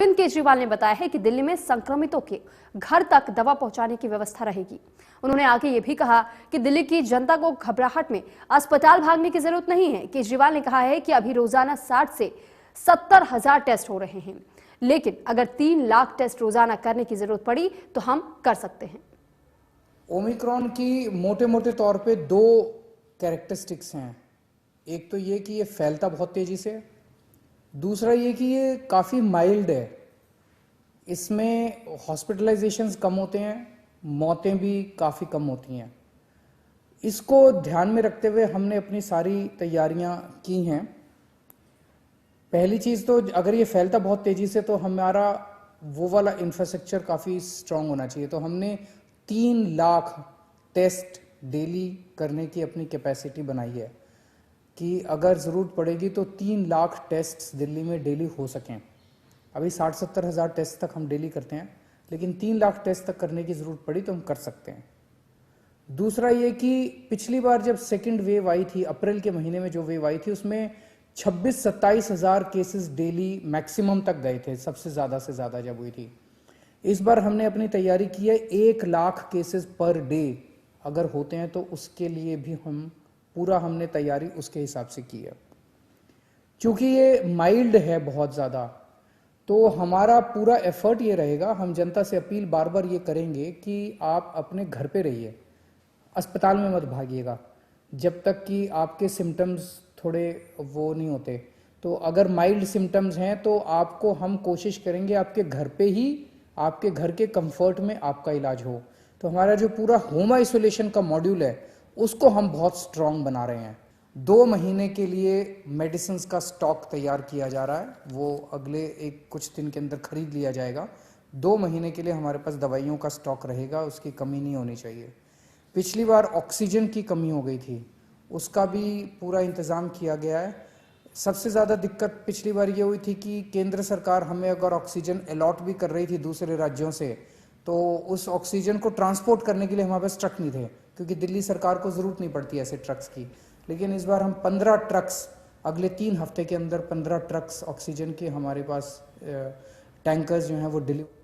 अरविंद केजरीवाल ने बताया है कि दिल्ली में संक्रमितों के घर तक दवा पहुंचाने की व्यवस्था रहेगी। उन्होंने आगे ये भी कहा कि दिल्ली की जनता को घबराहट में अस्पताल भागने की जरूरत नहीं है। केजरीवाल ने कहा है कि अभी रोजाना 60 से 70 हजार टेस्ट हो रहे हैं, लेकिन अगर 3 लाख टेस्ट रोजाना करने की जरूरत पड़ी तो हम कर सकते हैं। ओमिक्रॉन की मोटे मोटे तौर पे 2 कैरेक्टरिस्टिक्स हैं। एक तो ये कि ये फैलता बहुत तेजी से, दूसरा ये कि ये काफ़ी माइल्ड है। इसमें हॉस्पिटलाइजेशंस कम होते हैं, मौतें भी काफ़ी कम होती हैं। इसको ध्यान में रखते हुए हमने अपनी सारी तैयारियां की हैं। पहली चीज़ तो अगर ये फैलता बहुत तेज़ी से तो हमारा वो वाला इंफ्रास्ट्रक्चर काफ़ी स्ट्रांग होना चाहिए। तो हमने 3 लाख टेस्ट डेली करने की अपनी कैपेसिटी बनाई है कि अगर ज़रूरत पड़ेगी तो 3 लाख टेस्ट दिल्ली में डेली हो सकें। अभी 60-70 हज़ार टेस्ट तक हम डेली करते हैं, लेकिन 3 लाख टेस्ट तक करने की ज़रूरत पड़ी तो हम कर सकते हैं। दूसरा ये कि पिछली बार जब सेकेंड वेव आई थी, अप्रैल के महीने में जो वेव आई थी, उसमें 26-27 हज़ार केसेस डेली मैक्सिमम तक गए थे, सबसे ज़्यादा से ज़्यादा जब हुई थी। इस बार हमने अपनी तैयारी की है 1 लाख केसेस पर डे अगर होते हैं तो उसके लिए भी हमने तैयारी उसके हिसाब से की है। क्योंकि ये माइल्ड है बहुत ज़्यादा, तो हमारा पूरा एफर्ट ये रहेगा, हम जनता से अपील बार बार ये करेंगे कि आप अपने घर पे रहिए, अस्पताल में मत भागिएगा जब तक कि आपके सिम्टम्स थोड़े वो नहीं होते। तो अगर माइल्ड सिम्टम्स हैं तो आपको हम कोशिश करेंगे आपके घर पे ही, आपके घर के कंफर्ट में आपका इलाज हो। तो हमारा जो पूरा होम आइसोलेशन का मॉड्यूल है उसको हम बहुत स्ट्रांग बना रहे हैं। 2 महीने के लिए मेडिसिन का स्टॉक तैयार किया जा रहा है, वो अगले कुछ दिन के अंदर खरीद लिया जाएगा। 2 महीने के लिए हमारे पास दवाइयों का स्टॉक रहेगा, उसकी कमी नहीं होनी चाहिए। पिछली बार ऑक्सीजन की कमी हो गई थी, उसका भी पूरा इंतज़ाम किया गया है। सबसे ज़्यादा दिक्कत पिछली बार ये हुई थी कि केंद्र सरकार हमें अगर ऑक्सीजन अलॉट भी कर रही थी दूसरे राज्यों से, तो उस ऑक्सीजन को ट्रांसपोर्ट करने के लिए हमारे पास ट्रक नहीं थे, क्योंकि दिल्ली सरकार को ज़रूरत नहीं पड़ती ऐसे ट्रक्स की। लेकिन इस बार हम 15 ट्रक्स, अगले 3 हफ्ते के अंदर 15 ट्रक्स ऑक्सीजन के हमारे पास टैंकर्स जो हैं वो डिलीवर